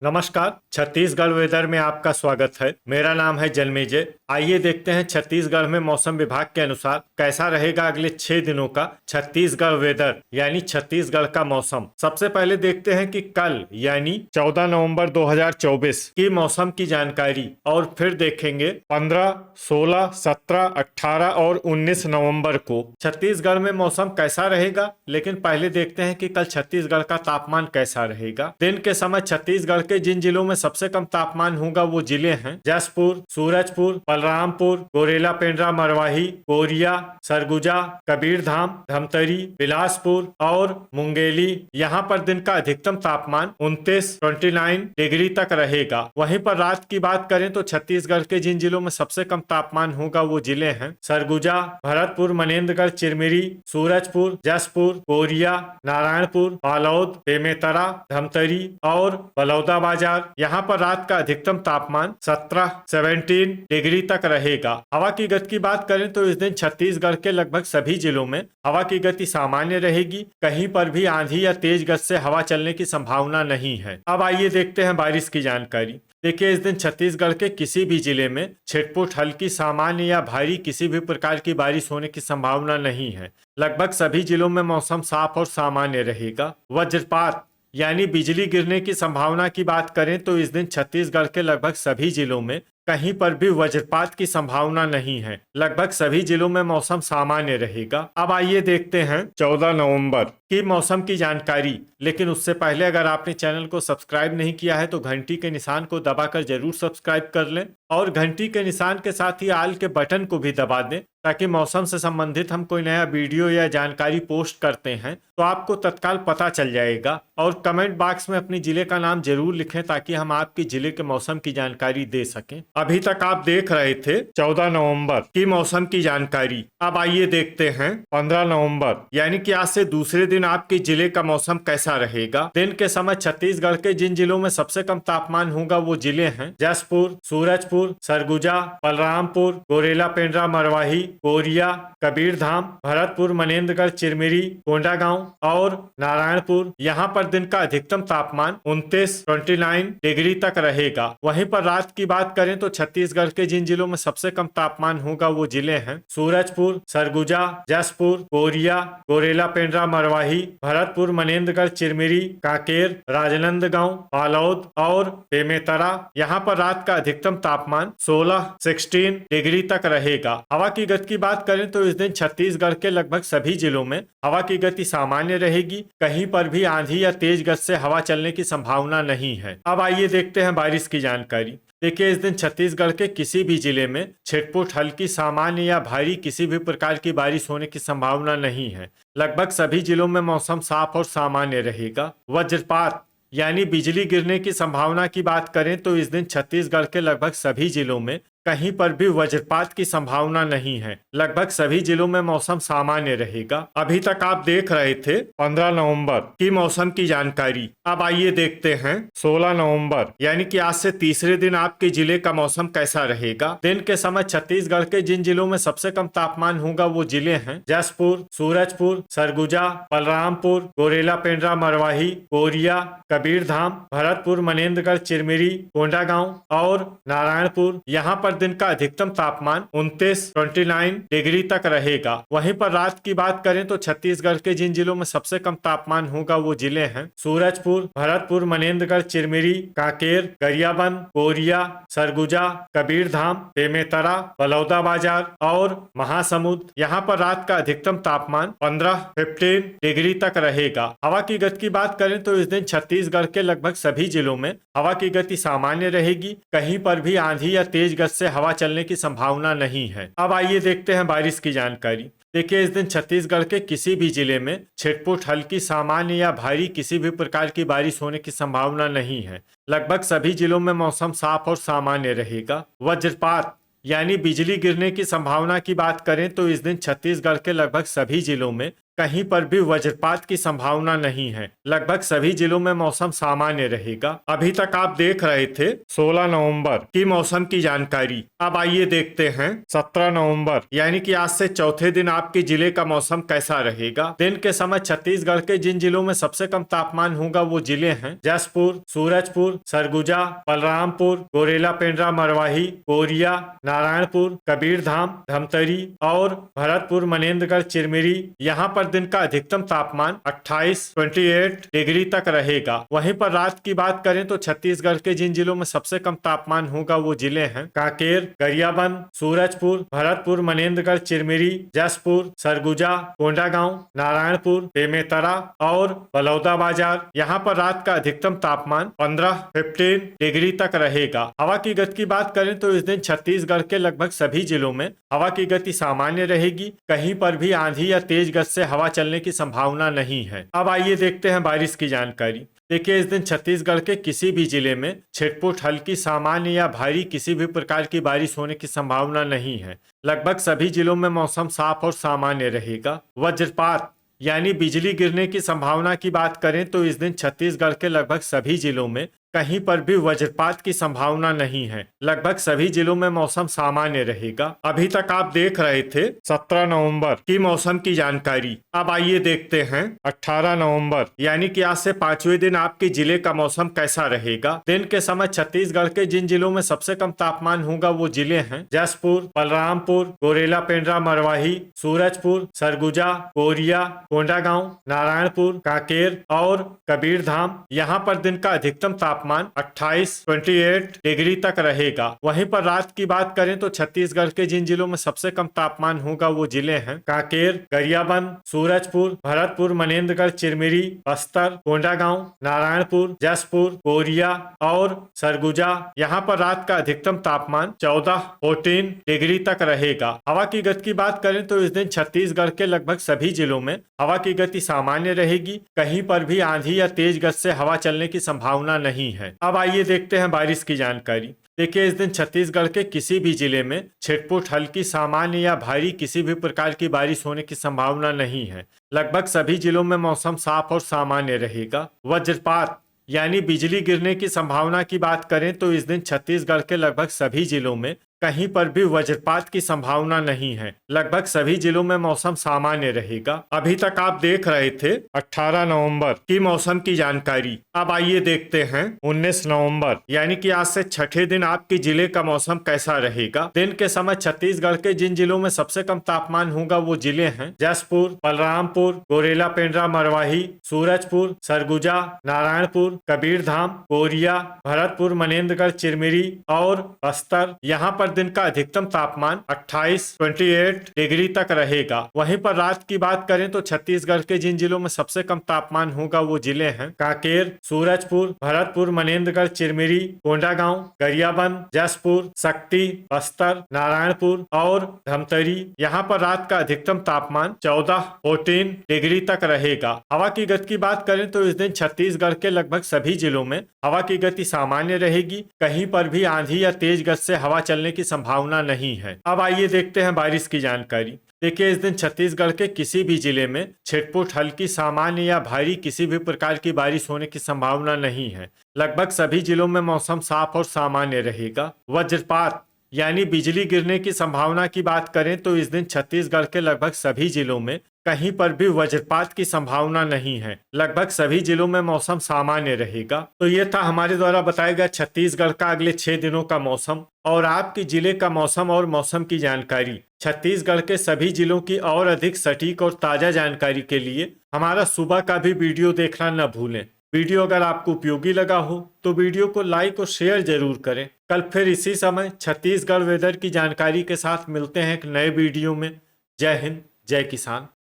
नमस्कार। छत्तीसगढ़ वेदर में आपका स्वागत है। मेरा नाम है जन्मेजय। आइए देखते हैं छत्तीसगढ़ में मौसम विभाग के अनुसार कैसा रहेगा अगले 6 दिनों का छत्तीसगढ़ वेदर यानी छत्तीसगढ़ का मौसम। सबसे पहले देखते हैं कि कल यानी 14 नवंबर 2024 की मौसम की जानकारी और फिर देखेंगे 15, 16, 17, 18 और 19 नवंबर को छत्तीसगढ़ में मौसम कैसा रहेगा। लेकिन पहले देखते हैं कि कल छत्तीसगढ़ का तापमान कैसा रहेगा। दिन के समय छत्तीसगढ़ के जिन जिलों में सबसे कम तापमान होगा वो जिले हैं जसपुर, सूरजपुर, बलरामपुर, गोरेला पेंड्रा मरवाही, कोरिया, सरगुजा, कबीरधाम, धमतरी, बिलासपुर और मुंगेली। यहाँ पर दिन का अधिकतम तापमान 29 डिग्री तक रहेगा। वहीं पर रात की बात करें तो छत्तीसगढ़ के जिन जिलों में सबसे कम तापमान होगा वो जिले हैं सरगुजा, भरतपुर, मनेन्द्रगढ़, चिरमिरी, सूरजपुर, जसपुर, कोरिया, नारायणपुर, बालोद, बेमेतरा, धमतरी और बलौदाबाजार। यहाँ पर रात का अधिकतम तापमान 17 डिग्री तक रहेगा। हवा की गति की बात करें तो इस दिन छत्तीसगढ़ के लगभग सभी जिलों में हवा की गति सामान्य रहेगी। कहीं पर भी आंधी या तेज गति से हवा चलने की संभावना नहीं है। अब आइए देखते हैं बारिश की जानकारी। देखिए, इस दिन छत्तीसगढ़ के किसी भी जिले में छिटपुट, हल्की, सामान्य या भारी किसी भी प्रकार की बारिश होने की संभावना नहीं है। लगभग सभी जिलों में मौसम साफ और सामान्य रहेगा। वज्रपात यानी बिजली गिरने की संभावना की बात करें तो इस दिन छत्तीसगढ़ के लगभग सभी जिलों में कहीं पर भी वज्रपात की संभावना नहीं है। लगभग सभी जिलों में मौसम सामान्य रहेगा। अब आइए देखते हैं 14 नवंबर की मौसम की जानकारी। लेकिन उससे पहले अगर आपने चैनल को सब्सक्राइब नहीं किया है तो घंटी के निशान को दबाकर जरूर सब्सक्राइब कर लें और घंटी के निशान के साथ ही आल के बटन को भी दबा दें ताकि मौसम से संबंधित हम कोई नया वीडियो या जानकारी पोस्ट करते हैं तो आपको तत्काल पता चल जाएगा। और कमेंट बॉक्स में अपनी जिले का नाम जरूर लिखें ताकि हम आपके जिले के मौसम की जानकारी दे सकें। अभी तक आप देख रहे थे 14 नवंबर की मौसम की जानकारी। अब आइए देखते हैं 15 नवंबर यानी कि आज से दूसरे दिन आपके जिले का मौसम कैसा रहेगा। दिन के समय छत्तीसगढ़ के जिन जिलों में सबसे कम तापमान होगा वो जिले हैं जसपुर, सूरजपुर, सरगुजा, बलरामपुर, गोरेला पेंड्रा मरवाही, कोरिया, कबीरधाम, भरतपुर, मनेन्द्रगढ़, चिरमिरी, कोंडागांव और नारायणपुर। यहाँ पर दिन का अधिकतम तापमान 29 डिग्री तक रहेगा। वहीं पर रात की बात करें तो छत्तीसगढ़ के जिन जिलों में सबसे कम तापमान होगा वो जिले हैं सूरजपुर, सरगुजा, जसपुर, कोरिया, गोरेला पेंड्रा मरवाही, भरतपुर, मनेन्द्रगढ़, चिरमिरी, कांकेर, राजनांदगांव, बालोद और बेमेतरा। यहाँ पर रात का अधिकतम तापमान 16 डिग्री तक रहेगा। हवा की गति की बात करें तो इस दिन छत्तीसगढ़ के लगभग सभी जिलों में हवा की गति सामान्य रहेगी। कहीं पर भी आंधी या तेज गति से हवा चलने की संभावना नहीं है। अब आइए देखते हैं बारिश की जानकारी। देखिए, इस दिन छत्तीसगढ़ के किसी भी जिले में छिटपुट, हल्की, सामान्य या भारी किसी भी प्रकार की बारिश होने की संभावना नहीं है। लगभग सभी जिलों में मौसम साफ और सामान्य रहेगा। वज्रपात यानी बिजली गिरने की संभावना की बात करें तो इस दिन छत्तीसगढ़ के लगभग सभी जिलों में कहीं पर भी वज्रपात की संभावना नहीं है। लगभग सभी जिलों में मौसम सामान्य रहेगा। अभी तक आप देख रहे थे 15 नवंबर की मौसम की जानकारी। अब आइए देखते हैं 16 नवंबर यानी कि आज से तीसरे दिन आपके जिले का मौसम कैसा रहेगा। दिन के समय छत्तीसगढ़ के जिन जिलों में सबसे कम तापमान होगा वो जिले हैं जसपुर, सूरजपुर, सरगुजा, बलरामपुर, गोरेला पेंड्रा मरवाही, कोरिया, कबीरधाम, भरतपुर, मनेन्द्रगढ़, चिरमिरी, कोंडागांव और नारायणपुर। यहाँ पर दिन का अधिकतम तापमान 29 डिग्री तक रहेगा। वहीं पर रात की बात करें तो छत्तीसगढ़ के जिन जिलों में सबसे कम तापमान होगा वो जिले हैं सूरजपुर, भरतपुर, मनेन्द्रगढ़, चिरमिरी, कांकेर, गरियाबंद, कोरिया, सरगुजा, कबीरधाम, बेमेतरा, बलौदाबाजार और महासमुंद। यहाँ पर रात का अधिकतम तापमान 15 डिग्री तक रहेगा। हवा की गति की बात करें तो इस दिन छत्तीसगढ़ के लगभग सभी जिलों में हवा की गति सामान्य रहेगी। कहीं पर भी आंधी या तेज गति से हवा चलने की संभावना नहीं है। अब आइए देखते हैं बारिश की जानकारी। देखिए, इस दिन छत्तीसगढ़ के किसी भी जिले में छिटपुट, हल्की, सामान्य या भारी किसी भी प्रकार की बारिश होने की संभावना नहीं है। लगभग सभी जिलों में मौसम साफ और सामान्य रहेगा। वज्रपात यानी बिजली गिरने की संभावना की बात करें तो इस दिन छत्तीसगढ़ के लगभग सभी जिलों में कहीं पर भी वज्रपात की संभावना नहीं है। लगभग सभी जिलों में मौसम सामान्य रहेगा। अभी तक आप देख रहे थे 16 नवंबर की मौसम की जानकारी। अब आइए देखते हैं 17 नवंबर यानी कि आज से चौथे दिन आपके जिले का मौसम कैसा रहेगा। दिन के समय छत्तीसगढ़ के जिन जिलों में सबसे कम तापमान होगा वो जिले हैं जसपुर, सूरजपुर, सरगुजा, बलरामपुर, गोरेला, पेंड्रा, मरवाही, कोरिया, नारायणपुर, कबीरधाम, धमतरी और भरतपुर, मनेन्द्रगढ़, चिरमिरी। यहाँ पर दिन का अधिकतम तापमान 28 डिग्री तक रहेगा। वहीं पर रात की बात करें तो छत्तीसगढ़ के जिन जिलों में सबसे कम तापमान होगा वो जिले हैं कांकेर, गरियाबंद, सूरजपुर, भरतपुर, मनेन्द्रगढ़, चिरमिरी, जसपुर, सरगुजा, कोंडागांव, नारायणपुर, बेमेतरा और बलौदाबाजार। यहाँ पर रात का अधिकतम तापमान 15 डिग्री तक रहेगा। हवा की गति की बात करें तो इस दिन छत्तीसगढ़ के लगभग सभी जिलों में हवा की गति सामान्य रहेगी। कहीं पर भी आंधी या तेज गति से हवा चलने की संभावना नहीं है। अब आइए देखते हैं बारिश की जानकारी। देखिए, इस दिन छत्तीसगढ़ के किसी भी जिले में छिटपुट, हल्की, सामान्य या भारी किसी भी प्रकार की बारिश होने की संभावना नहीं है। लगभग सभी जिलों में मौसम साफ और सामान्य रहेगा। वज्रपात यानी बिजली गिरने की संभावना की बात करें तो इस दिन छत्तीसगढ़ के लगभग सभी जिलों में कहीं पर भी वज्रपात की संभावना नहीं है। लगभग सभी जिलों में मौसम सामान्य रहेगा। अभी तक आप देख रहे थे 17 नवंबर की मौसम की जानकारी। अब आइए देखते हैं 18 नवंबर यानी कि आज से 5वें दिन आपके जिले का मौसम कैसा रहेगा। दिन के समय छत्तीसगढ़ के जिन जिलों में सबसे कम तापमान होगा वो जिले हैं जसपुर, बलरामपुर, गोरेला, पेंड्रा, मरवाही, सूरजपुर, सरगुजा, कोरिया, कोंडागांव, नारायणपुर, कांकेर और कबीरधाम। यहाँ पर दिन का अधिकतम तापमान 28 डिग्री तक रहेगा। वहीं पर रात की बात करें तो छत्तीसगढ़ के जिन जिलों में सबसे कम तापमान होगा वो जिले हैं कांकेर, गरियाबंद, सूरजपुर, भरतपुर, मनेन्द्रगढ़, चिरमिरी, बस्तर, कोंडागांव, नारायणपुर, जसपुर, कोरिया और सरगुजा। यहाँ पर रात का अधिकतम तापमान 14 डिग्री तक रहेगा। हवा की गति की बात करें तो इस दिन छत्तीसगढ़ के लगभग सभी जिलों में हवा की गति सामान्य रहेगी। कहीं पर भी आंधी या तेज गति से हवा चलने की संभावना नहीं है। अब आइए देखते हैं बारिश की जानकारी। देखिए, इस दिन छत्तीसगढ़ के किसी भी जिले में छिटपुट, हल्की, सामान्य या भारी किसी भी प्रकार की बारिश होने की संभावना नहीं है। लगभग सभी जिलों में मौसम साफ और सामान्य रहेगा। वज्रपात यानी बिजली गिरने की संभावना की बात करें तो इस दिन छत्तीसगढ़ के लगभग सभी जिलों में कहीं पर भी वज्रपात की संभावना नहीं है। लगभग सभी जिलों में मौसम सामान्य रहेगा। अभी तक आप देख रहे थे 18 नवंबर की मौसम की जानकारी। अब आइए देखते हैं 19 नवंबर यानी कि आज से छठे दिन आपके जिले का मौसम कैसा रहेगा। दिन के समय छत्तीसगढ़ के जिन जिलों में सबसे कम तापमान होगा वो जिले हैं जसपुर, बलरामपुर, गोरेला, पेंड्रा, मरवाही, सूरजपुर, सरगुजा, नारायणपुर, कबीरधाम, कोरिया, भरतपुर, मनेन्द्रगढ़, चिरमिरी और बस्तर। यहाँ पर दिन का अधिकतम तापमान 28 डिग्री तक रहेगा। वहीं पर रात की बात करें तो छत्तीसगढ़ के जिन जिलों में सबसे कम तापमान होगा वो जिले हैं कांकेर, सूरजपुर, भरतपुर, मनेन्द्रगढ़, चिरमिरी, कोंडागांव, गरियाबंद, जसपुर, शक्ति, बस्तर, नारायणपुर और धमतरी। यहाँ पर रात का अधिकतम तापमान 14 डिग्री तक रहेगा। हवा की गति की बात करें तो इस दिन छत्तीसगढ़ के लगभग सभी जिलों में हवा की गति सामान्य रहेगी। कहीं पर भी आंधी या तेज गति से हवा चलने की संभावना नहीं है। अब आइए देखते हैं बारिश की जानकारी। देखिए, इस दिन छत्तीसगढ़ के किसी भी जिले में छिटपुट, हल्की, सामान्य या भारी किसी भी प्रकार की बारिश होने की संभावना नहीं है। लगभग सभी जिलों में मौसम साफ और सामान्य रहेगा। वज्रपात यानी बिजली गिरने की संभावना की बात करें तो इस दिन छत्तीसगढ़ के लगभग सभी जिलों में कहीं पर भी वज्रपात की संभावना नहीं है। लगभग सभी जिलों में मौसम सामान्य रहेगा। तो ये था हमारे द्वारा बताया गया छत्तीसगढ़ का अगले 6 दिनों का मौसम और आपके जिले का मौसम और मौसम की जानकारी। छत्तीसगढ़ के सभी जिलों की और अधिक सटीक और ताजा जानकारी के लिए हमारा सुबह का भी वीडियो देखना न भूलें। वीडियो अगर आपको उपयोगी लगा हो तो वीडियो को लाइक और शेयर जरूर करें। कल फिर इसी समय छत्तीसगढ़ वेदर की जानकारी के साथ मिलते हैं एक नए वीडियो में। जय हिंद, जय किसान।